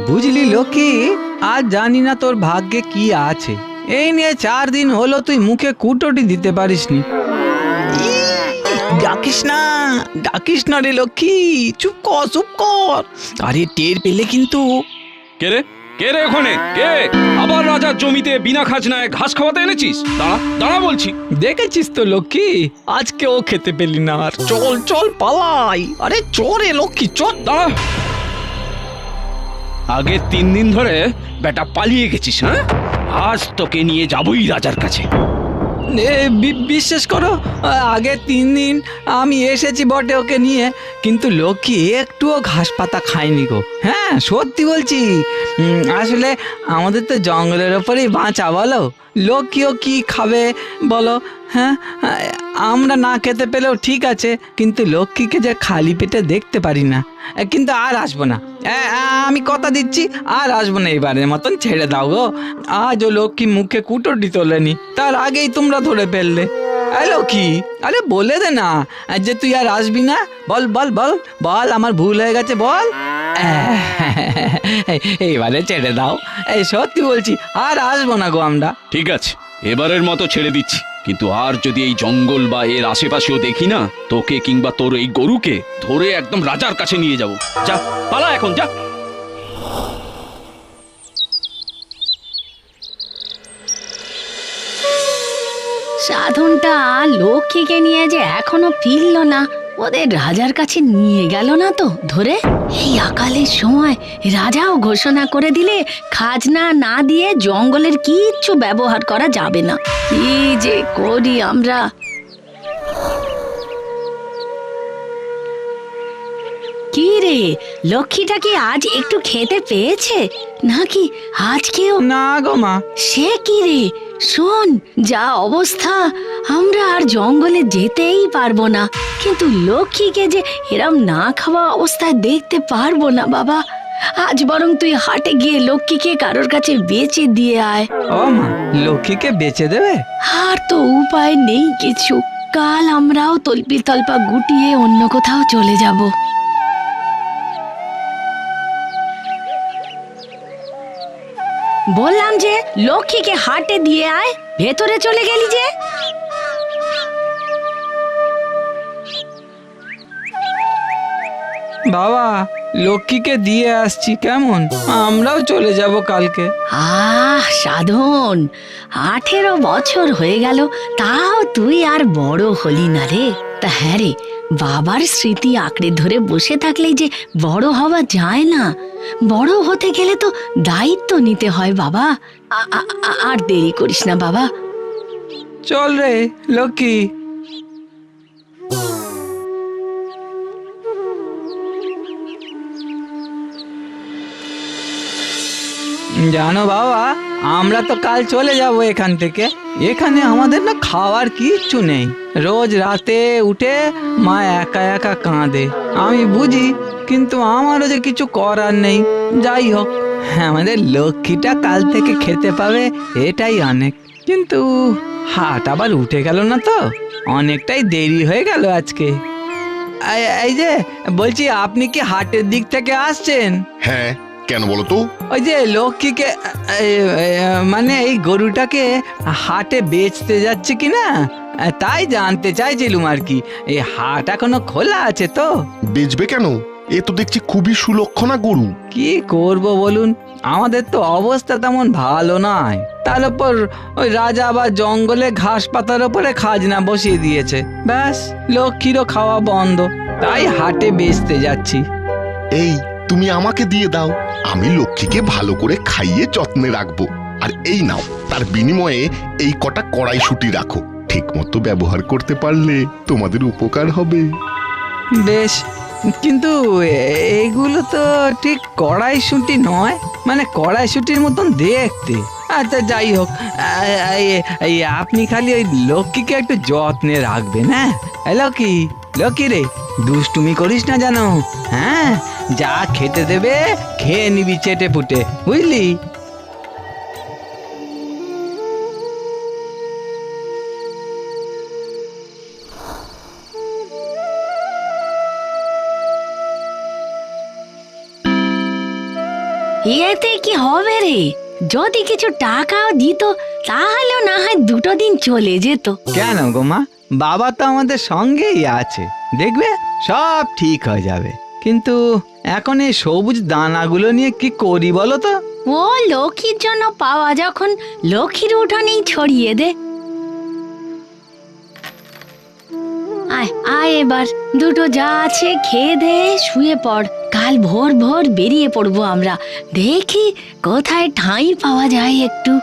বুঝলি লক্ষ্মী, আজ জানি না তোর ভাগ্যে কি আছে। এই নিয়ে 4 দিন হলো তুই মুখে কুটোটি দিতে পারিসনি। ডাকিস না, ডাকিস না রে লক্ষ্মী, চুপ কর চুপ কর। আরে টের পেলে কিন্তু। কে রে? কে রে ওখানে? কে? আবার রাজার জমিতে বিনা খাজনায় ঘাস খাওয়াতে এনেছিস? দাঁড়া দাঁড়া বলছি। দেখেছিস তো লক্ষ্মী, আজকে ও খেতে পেলি না। আর চল চল পালাই। আরে চরে লক্ষ্মী চল। দাঁড়া। আগে 3 দিন ধরে বেটা পালিয়ে গেছিস, হ্যাঁ? আজ তোকে নিয়ে যাবই রাজার কাছে। বিশ্বাস করো, আগে 3 দিন আমি এসেছি বটে ওকে নিয়ে, কিন্তু লক্ষ্মী একটুও ঘাস পাতা খায়নি গো। হ্যাঁ সত্যি বলছি। আসলে আমাদের তো জঙ্গলের ওপরেই বাঁচা, বলো। লক্ষ্মীও কি খাবে বলো? হ্যাঁ, আমরা না খেতে পেলেও ঠিক আছে, কিন্তু লক্ষ্মীকে যে খালি পেটে দেখতে পারি না। কিন্তু আর আসবো না, আমি কথা দিচ্ছি, আর আসবো না। এবারের মতন ছেড়ে দাও গো। আজ ও লক্ষ্মী মুখে কুটোটি তোলেনি, তার আগেই তোমরা ধরে ফেললে। লক্ষ্মী, আরে বলে দে না যে তুই আর আসবি না। বল বল বল বল, আমার ভুল হয়ে গেছে বল। এইবারে ছেড়ে দাও, এই সত্যি বলছি, আর আসবো না গো আমরা। ঠিক আছে, এবারের মতো ছেড়ে দিচ্ছি, কিন্তু আর যদি এই জঙ্গল বা এর আশেপাশেও দেখি না, তোকে কিংবা তোর এই গরুকে ধরে একদম রাজার কাছে নিয়ে যাব। যা পালা এখন, যা। সাধনটা লক্ষ্মীকে নিয়ে যে এখনো ফিরল না, ওদের রাজার কাছে নিয়ে গেল না তো ধরে। এই আকালের সময় রাজাও ঘোষণা করে দিলে খাজনা না দিয়ে জঙ্গলের কিচ্ছু ব্যবহার করা যাবে না। কি যে করি আমরা। কি রে, লক্ষ্মীটা কি আজ একটু খেতে পেয়েছে নাকি আজকেও? না গো মা। সে কি রে, শোন, যা অবস্থা, আমরা আর জঙ্গলে যেতেই পারবো না, কিন্তু লক্ষ্মীকে যে এরম না খাওয়া অবস্থায় দেখতে পারবো না বাবা। আজ বরং তুই হাটে গিয়ে লক্ষ্মীকে কারোর কাছে বেচে দিয়ে আয়। ও মা, লক্ষ্মীকে বেচে দেবে? আর তো উপায় নেই কিছু, কাল আমরাও তল্পি তল্পা গুটিয়ে অন্য কোথাও চলে যাব। বললাম যে লক্ষ্মীকে হাটে দিয়ে আয়, ভেতরে চলে গেলি যে। বাবা, লক্ষ্মীকে দিয়ে আসছি, কেমন? আমরাও চলে যাব কালকে। সাধন, 18 বছর হয়ে গেল, তাও তুই আর বড় হলি না রে। তা হ্যাঁ রে, বাবার স্মৃতি আঁকড়ে ধরে বসে থাকলেই যে বড় হওয়া যায় না। বড় হতে গেলে তো দায়িত্ব নিতে হয় বাবা। আর দেরি করিস না বাবা। চল রে লক্ষ্মী। জানো বাবা, আমরা তো কাল চলে যাব এখান থেকে। এখানে আমাদের না খাওয়ার কিচ্ছু নেই। রোজ রাতে উঠে মা একা একা কাঁদে, আমি বুঝি, কিন্তু আমারও যে কিছু করার নেই। যাই হোক, আমাদের লক্ষ্মীটা কাল থেকে খেতে পাবে, এটাই অনেক। কিন্তু হাট আবার উঠে গেল না তো, অনেকটাই দেরি হয়ে গেল আজকে। এই যে বলছি, আপনি কি হাটের দিক থেকে আসছেন? হ্যাঁ, কেন বলো তো? ওই যে লক্ষ্মীকে, মানে এই গরুটাকে হাটে বেচতে যাচ্ছে কিনা, তাই জানতে চাইছিলুম আর কি। এই হাট এখনো খোলা আছে তো? বেচবে কেন? এ তো দেখছি খুবই সুলক্ষণা গরু। কি করব বলুন, আমাদের তো অবস্থা তেমন ভালো নয়। তার উপর ওই রাজা বা জঙ্গলে ঘাস পাতার উপরে খাজনা বসিয়ে দিয়েছে, ব্যাস লক্ষ্মীরও খাওয়া বন্ধ। তাই হাটে বেচতে যাচ্ছি। এই, তুমি আমাকে দিয়ে দাও, আমি লক্ষ্মীকে ভালো করে খাইয়ে যত্নে রাখবো। আর এই নাও, তার বিনিময়ে এই কটা কড়াইশুঁটি রাখো। ঠিক মতো ব্যবহার করতে পারলে তোমাদের উপকার হবে। বেশ, কিন্তু এগুলো তো ঠিক কড়াইশুঁটি নয়, মানে কড়াইশুঁটির মতন দেখতে। আচ্ছা যাই হোক, এই আপনি খালি ওই লক্ষ্মীকে একটু যত্নে রাখবেন। হ্যাঁ লক্ষ্মী, লক্ষ্মী রে, দুষ্টুমি করিস না জানো। হ্যাঁ, যা খেতে দেবে খেয়ে নিবি চেটে পুটে, বুঝলি? এতে কি হবে রে? যদি কিছু টাকাও দিত তাহলেও না হয় 2 দিন চলে যেত। কেন গো মা, বাবা তো আমাদের সঙ্গেই আছে, দেখবে সব ঠিক হয়ে যাবে। কিন্তু এখন এই সবুজ দানাগুলো নিয়ে কি করি বলো তো? ও লক্ষ্মীর জন্য পাওয়া, যখন লক্ষ্মীর উঠোনেই ছড়িয়ে দে। আয় আয়, এবার 2 যা আছে খেয়ে দে, শুয়ে পড়। কাল ভোর ভোর বেরিয়ে পড়বো আমরা, দেখি কোথায় ঠাঁই পাওয়া যায় একটু।